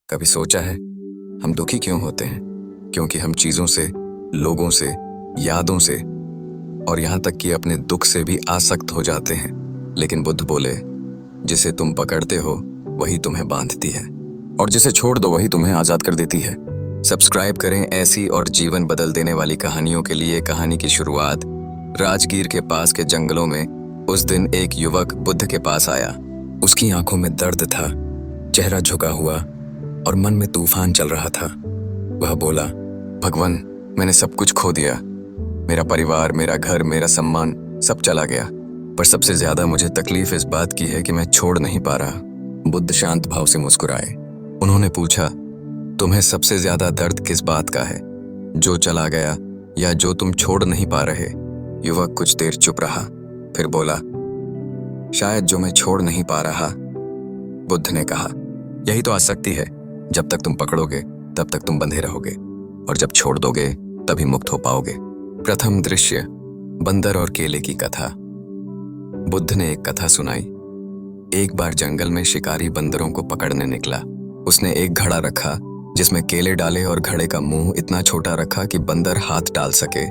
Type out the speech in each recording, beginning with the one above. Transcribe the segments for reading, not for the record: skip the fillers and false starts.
कभी सोचा है हम दुखी क्यों होते हैं? क्योंकि हम चीजों से, लोगों से, यादों से और यहाँ तक कि अपने दुख से भी आसक्त हो जाते हैं। लेकिन बुद्ध बोले, जिसे तुम पकड़ते हो वही तुम्हें बांधती है और जिसे छोड़ दो वही तुम्हें आजाद कर देती है। सब्सक्राइब करें ऐसी और जीवन बदल देने वाली कहानियों के लिए। कहानी की शुरुआत राजगीर के पास के जंगलों में। उस दिन एक युवक बुद्ध के पास आया। उसकी आंखों में दर्द था, चेहरा झुका हुआ और मन में तूफान चल रहा था। वह बोला, भगवान, मैंने सब कुछ खो दिया। मेरा परिवार, मेरा घर, मेरा सम्मान, सब चला गया। पर सबसे ज्यादा मुझे तकलीफ इस बात की है कि मैं छोड़ नहीं पा रहा। बुद्ध शांत भाव से मुस्कुराए। उन्होंने पूछा, तुम्हें सबसे ज्यादा दर्द किस बात का है? जो चला गया या जो तुम छोड़ नहीं पा रहे? युवक कुछ देर चुप रहा, फिर बोला, शायद जो मैं छोड़ नहीं पा रहा। बुद्ध ने कहा, यही तो आसक्ति है। जब तक तुम पकड़ोगे तब तक तुम बंधे रहोगे और जब छोड़ दोगे तभी मुक्त हो पाओगे। प्रथम दृश्य, बंदर और केले की कथा। बुद्ध ने एक कथा सुनाई। एक बार जंगल में शिकारी बंदरों को पकड़ने निकला। उसने एक घड़ा रखा जिसमें केले डाले और घड़े का मुंह इतना छोटा रखा कि बंदर हाथ डाल सके,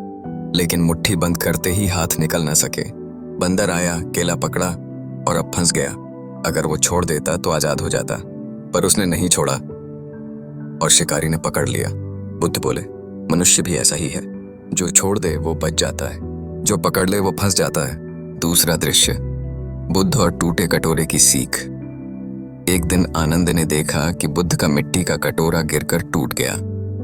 लेकिन मुट्ठी बंद करते ही हाथ निकल न सके। बंदर आया, केला पकड़ा और अब फंस गया। अगर वो छोड़ देता तो आजाद हो जाता, पर उसने नहीं छोड़ा और शिकारी ने पकड़ लिया। बुद्ध बोले, मनुष्य भी ऐसा ही है। जो छोड़ दे वो बच जाता है, जो पकड़ ले वो फंस जाता है। दूसरा दृश्य, बुद्ध और टूटे कटोरे की सीख। एक दिन आनंद ने देखा कि बुद्ध का मिट्टी का कटोरा गिरकर टूट गया।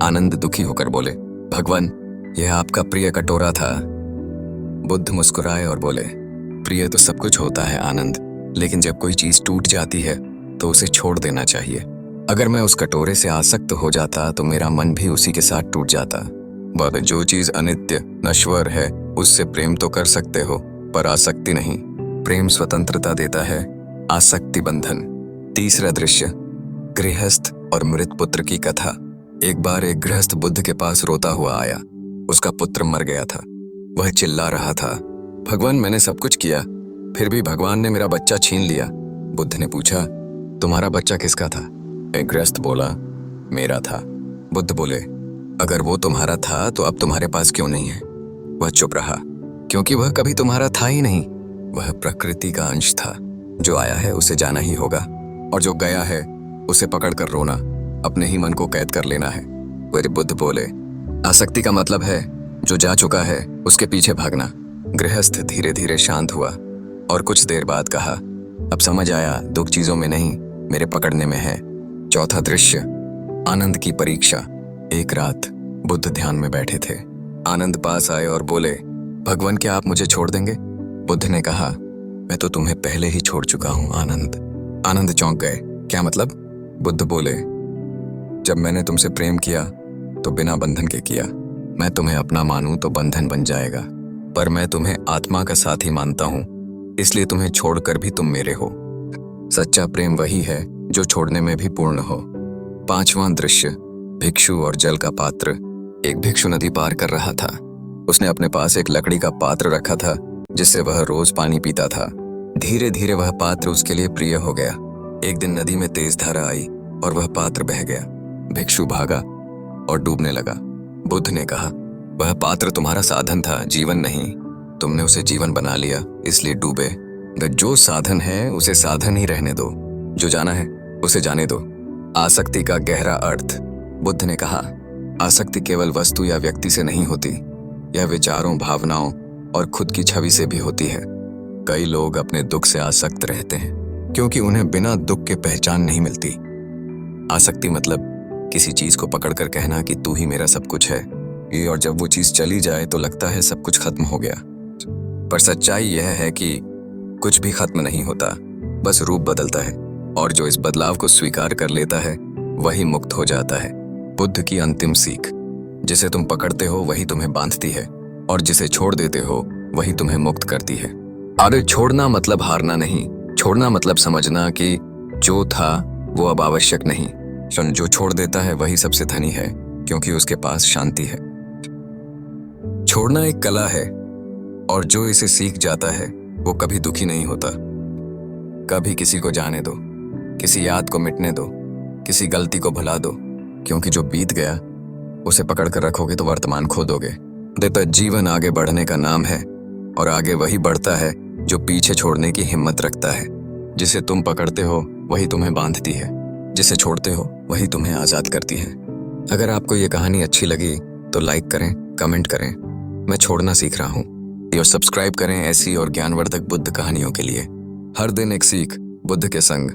आनंद दुखी होकर बोले, भगवान, यह आपका प्रिय कटोरा था। बुद्ध मुस्कुराए और बोले, प्रिय तो सब कुछ होता है आनंद, लेकिन जब कोई चीज टूट जाती है तो उसे छोड़ देना चाहिए। अगर मैं उस कटोरे से आसक्त हो जाता तो मेरा मन भी उसी के साथ टूट जाता। पर जो चीज अनित्य, नश्वर है, उससे प्रेम तो कर सकते हो, पर आसक्ति नहीं। प्रेम स्वतंत्रता देता है, आसक्ति बंधन। तीसरा दृश्य, गृहस्थ और मृत पुत्र की कथा। एक बार एक गृहस्थ बुद्ध के पास रोता हुआ आया। उसका पुत्र मर गया था। वह चिल्ला रहा था, भगवान, मैंने सब कुछ किया, फिर भी भगवान ने मेरा बच्चा छीन लिया। बुद्ध ने पूछा, तुम्हारा बच्चा किसका था? एक गृहस्थ बोला, मेरा था। बुद्ध बोले, अगर वो तुम्हारा था तो अब तुम्हारे पास क्यों नहीं है? वह चुप रहा, क्योंकि वह कभी तुम्हारा था ही नहीं। वह प्रकृति का अंश था। जो आया है उसे जाना ही होगा, और जो गया है उसे पकड़कर रोना, अपने ही मन को कैद कर लेना है। फिर बुद्ध बोले, आसक्ति का मतलब है जो जा चुका है उसके पीछे भागना। गृहस्थ धीरे धीरे शांत हुआ और कुछ देर बाद कहा, अब समझ आया, दुख चीजों में नहीं, मेरे पकड़ने में है। चौथा दृश्य, आनंद की परीक्षा। एक रात बुद्ध ध्यान में बैठे थे। आनंद पास आए और बोले, भगवान, क्या आप मुझे छोड़ देंगे? बुद्ध ने कहा, मैं तो तुम्हें पहले ही छोड़ चुका हूं आनंद। आनंद चौंक गए, क्या मतलब? बुद्ध बोले, जब मैंने तुमसे प्रेम किया तो बिना बंधन के किया। मैं तुम्हें अपना मानूं तो बंधन बन जाएगा, पर मैं तुम्हें आत्मा का साथी मानता हूं, इसलिए तुम्हें छोड़कर भी तुम मेरे हो। सच्चा प्रेम वही है जो छोड़ने में भी पूर्ण हो। पांचवां दृश्य, भिक्षु और जल का पात्र। एक भिक्षु नदी पार कर रहा था। उसने अपने पास एक लकड़ी का पात्र रखा था जिससे वह रोज पानी पीता था। धीरे धीरे वह पात्र उसके लिए प्रिय हो गया। एक दिन नदी में तेज धारा आई और वह पात्र बह गया। भिक्षु भागा और डूबने लगा। बुद्ध ने कहा, वह पात्र तुम्हारा साधन था, जीवन नहीं। तुमने उसे जीवन बना लिया, इसलिए डूबे। जो साधन है उसे साधन ही रहने दो, जो जाना है उसे जाने दो। आसक्ति का गहरा अर्थ। बुद्ध ने कहा, आसक्ति केवल वस्तु या व्यक्ति से नहीं होती, यह विचारों, भावनाओं और खुद की छवि से भी होती है। कई लोग अपने दुख से आसक्त रहते हैं क्योंकि उन्हें बिना दुख के पहचान नहीं मिलती। आसक्ति मतलब किसी चीज को पकड़कर कहना कि तू ही मेरा सब कुछ है, ये, और जब वो चीज चली जाए तो लगता है सब कुछ खत्म हो गया। पर सच्चाई यह है कि कुछ भी खत्म नहीं होता, बस रूप बदलता है, और जो इस बदलाव को स्वीकार कर लेता है वही मुक्त हो जाता है। बुद्ध की अंतिम सीख, जिसे तुम पकड़ते हो वही तुम्हें बांधती है, और जिसे छोड़ देते हो वही तुम्हें मुक्त करती है। अरे छोड़ना मतलब हारना नहीं, छोड़ना मतलब समझना कि जो था वो अब आवश्यक नहीं। जो छोड़ देता है वही सबसे धनी है, क्योंकि उसके पास शांति है। छोड़ना एक कला है, और जो इसे सीख जाता है वो कभी दुखी नहीं होता। कभी किसी को जाने दो, किसी याद को मिटने दो, किसी गलती को भुला दो, क्योंकि जो बीत गया उसे पकड़ कर रखोगे तो वर्तमान खो दोगे। देता जीवन आगे बढ़ने का नाम है, और आगे वही बढ़ता है जो पीछे छोड़ने की हिम्मत रखता है। जिसे तुम पकड़ते हो वही तुम्हें बांधती है, जिसे छोड़ते हो वही तुम्हें आज़ाद करती है। अगर आपको ये कहानी अच्छी लगी तो लाइक करें, कमेंट करें। मैं छोड़ना सीख रहा हूँ। और सब्सक्राइब करें ऐसी और ज्ञानवर्धक बुद्ध कहानियों के लिए। हर दिन एक सीख बुद्ध के संग।